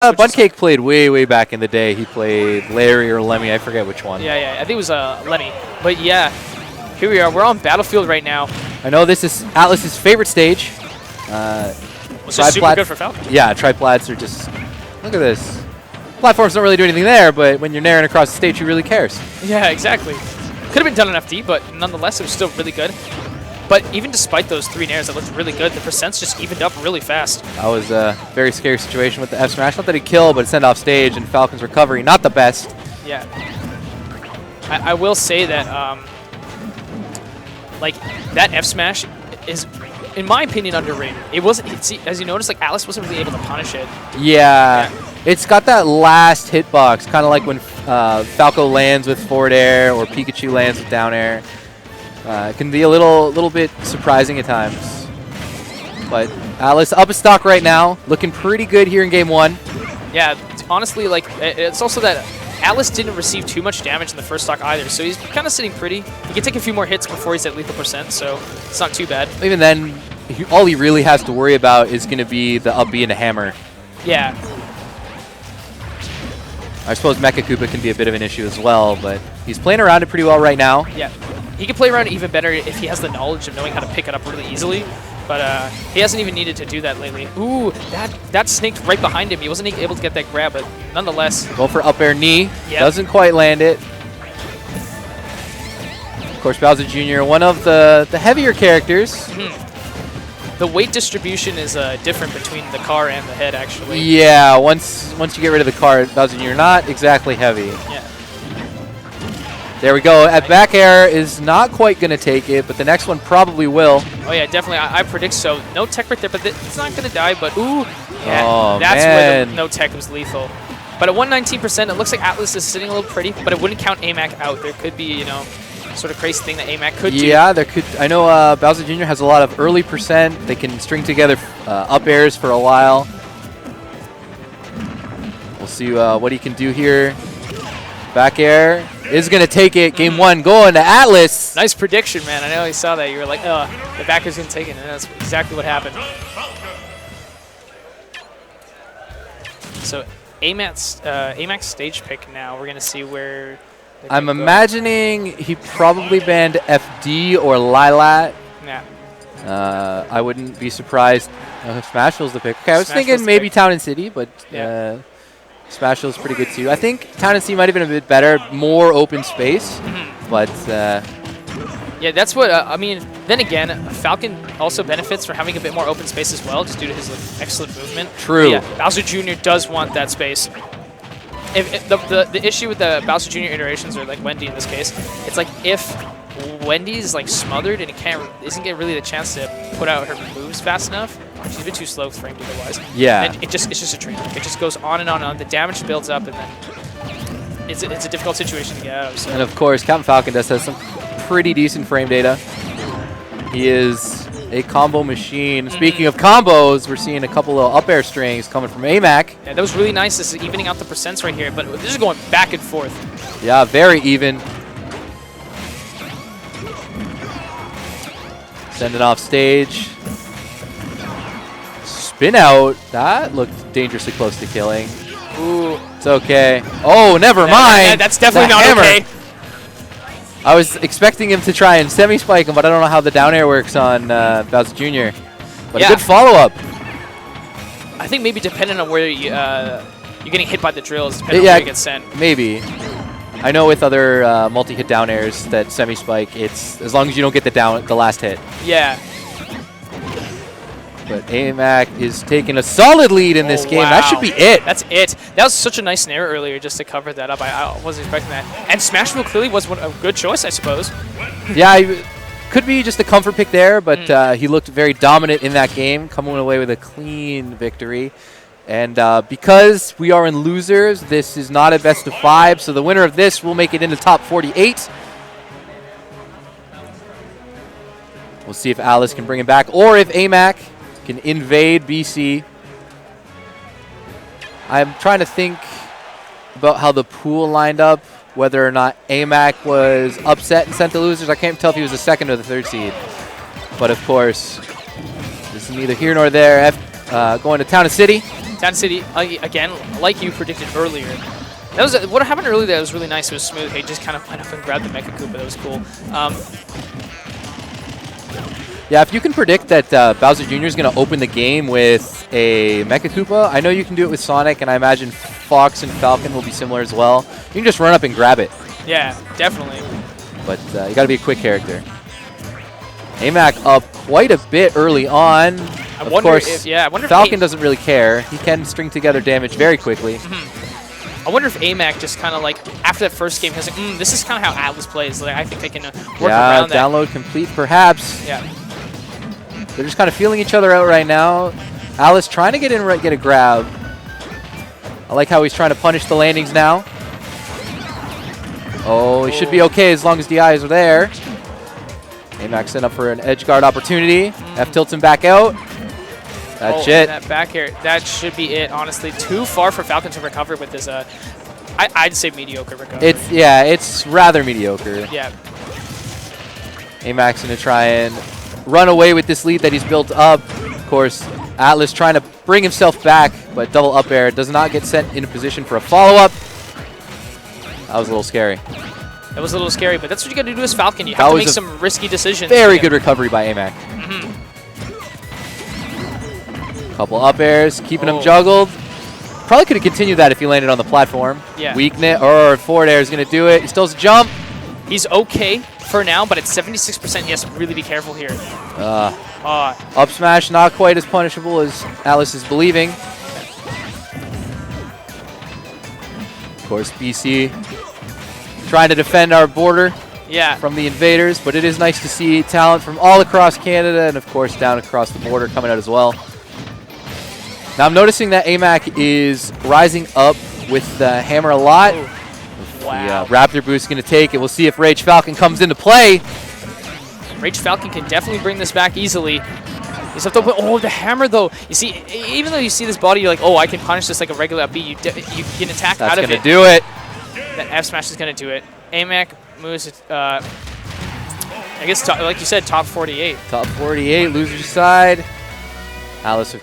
Buncake played way back in the day. He played Larry or Lemmy. I forget which one. Yeah. I think it was Lemmy. But yeah, here we are. We're on Battlefield right now. I know this is Atlas's favorite stage. Which is super good for Falcon. Yeah, triplats are just... Look at this. Platforms don't really do anything there, but when you're narrowing across the stage, who really cares? Yeah, exactly. Could have been done in FD, but nonetheless, it was still really good. But even despite those 3 nairs that looked really good, the percents just evened up really fast. That was a very scary situation with the F smash. Not that he killed, but sent off stage, and Falcon's recovery not the best. Yeah. I will say that, like, that F smash is, in my opinion, underrated. It wasn't, as you noticed, like, Atlas wasn't really able to punish it. Yeah. It's got that last hitbox, kind of like when Falco lands with forward air or Pikachu lands with down air. It can be a little bit surprising at times. But Atlas up a stock right now, looking pretty good here in game 1. Yeah, honestly, like, it's also that Atlas didn't receive too much damage in the first stock either, so he's kind of sitting pretty. He can take a few more hits before he's at lethal percent, so it's not too bad. Even then, all he really has to worry about is going to be the up B and a hammer. Yeah. I suppose Mecha Koopa can be a bit of an issue as well, but he's playing around it pretty well right now. Yeah. He can play around it even better if he has the knowledge of knowing how to pick it up really easily. But he hasn't even needed to do that lately. Ooh, that snaked right behind him. He wasn't able to get that grab, but nonetheless. Go for up air knee. Yep. Doesn't quite land it. Of course, Bowser Jr., one of the heavier characters. The weight distribution is different between the car and the head, actually. Yeah, once you get rid of the car, Bowser Jr., not exactly heavy. Yeah. There we go. At back air is not quite going to take it, but the next one probably will. Oh, yeah, definitely. I predict so. No tech right there, but it's not going to die, but ooh. Yeah, Oh, that's man. where the no tech was lethal. But at 119%, it looks like Atlas is sitting a little pretty, but it wouldn't count aMac out. There could be, you know, sort of crazy thing that aMac could do. Yeah, there could. I know Bowser Jr. has a lot of early percent. They can string together up airs for a while. We'll see what he can do here. Back air is going to take it. Game 1 going to Atlas. Nice prediction, man. I know you saw that. You were like, the back is going to take it, and that's exactly what happened. So aMac's stage pick now. We're going to see where I'm imagining he probably banned FD or Lilat. Yeah. I wouldn't be surprised if Smashville's the pick. Okay, I was Smashville's thinking the maybe pick. Town and City, but Yeah. Smashville's pretty good too. I think Town and City might have been a bit better, more open space, but yeah, that's what, I mean, then again, Falcon also benefits from having a bit more open space as well, just due to his like, excellent movement. True. But yeah, Bowser Jr. does want that space. If the issue with the Bowser Jr. iterations, or like Wendy in this case, it's like if Wendy's like smothered and isn't getting really the chance to put out her moves fast enough, she's a bit too slow framed otherwise. Yeah. And it's just a train wreck. It just goes on and on and on. The damage builds up, and then it's a difficult situation to get out of. So. And of course, Captain Falcon does have some pretty decent frame data. He is a combo machine. Speaking of combos, we're seeing a couple of up air strings coming from aMac. Yeah, that was really nice. This is evening out the percents right here, but this is going back and forth. Yeah, very even. Send it off stage. Spin out. That looked dangerously close to killing. Ooh. It's okay. Oh, never mind. That's definitely The not hammer. okay. I was expecting him to try and semi-spike him, but I don't know how the down air works on Bowser Jr. But Yeah. a good follow-up. I think maybe depending on where you're getting hit by the drills, depending on where you get sent. Maybe. I know with other multi-hit down airs that semi-spike, it's as long as you don't get the last hit. Yeah. But aMac is taking a solid lead in this game. Wow. That should be it. That's it. That was such a nice snare earlier just to cover that up. I wasn't expecting that. And Smashville clearly was a good choice, I suppose. Yeah, could be just a comfort pick there, but he looked very dominant in that game, coming away with a clean victory. And because we are in losers, this is not a best of 5, so the winner of this will make it into top 48. We'll see if Alice can bring him back, or if aMac can invade BC. I'm trying to think about how the pool lined up, whether or not aMac was upset and sent to losers. I can't tell if he was the 2nd or the 3rd seed. But of course, this is neither here nor there. Going to Town and City. Down City, again, like you predicted earlier. That was what happened earlier that was really nice. It was smooth. He just kind of went up and grabbed the Mecha Koopa. That was cool. Yeah, if you can predict that Bowser Jr. is going to open the game with a Mecha Koopa, I know you can do it with Sonic, and I imagine Fox and Falcon will be similar as well. You can just run up and grab it. Yeah, definitely. But you got to be a quick character. aMac up quite a bit early on. Of course, Falcon doesn't really care. He can string together damage very quickly. I wonder if aMac just kind of like, after that first game, he was like, this is kind of how Atlas plays. Like, I think they can work around that. Download complete, perhaps. Yeah. They're just kind of feeling each other out right now. Atlas trying to get in, get a grab. I like how he's trying to punish the landings now. Oh, he should be okay as long as the eyes are there. aMac set up for an edge guard opportunity. F tilts him back out. That's it. That back air, that should be it, honestly. Too far for Falcon to recover with this, I'd say mediocre recovery. It's rather mediocre. Yeah. aMac's going to try and run away with this lead that he's built up. Of course, Atlas trying to bring himself back, but double up air does not get sent in a position for a follow-up. That was a little scary. That was a little scary, but that's what you got to do as Falcon. You have to make some risky decisions. Very good recovery by aMac. Couple up airs, keeping him juggled. Probably could have continued that if he landed on the platform. Yeah. Weakness, or forward air is going to do it. He still has a jump. He's okay for now, but at 76%, he has to really be careful here. Up smash, not quite as punishable as Alice is believing. Of course, BC trying to defend our border from the invaders, but it is nice to see talent from all across Canada and, of course, down across the border coming out as well. Now I'm noticing that aMac is rising up with the hammer a lot. Wow. The Raptor boost is going to take it. We'll see if Rage Falcon comes into play. Rage Falcon can definitely bring this back easily. He's up to the hammer though. You see, even though you see this body, you're like, I can punish this like a regular up B. You can attack out of it. That's going to do it. That F smash is going to do it. aMac moves. I guess like you said, top 48. Top 48, loser's side. Alice.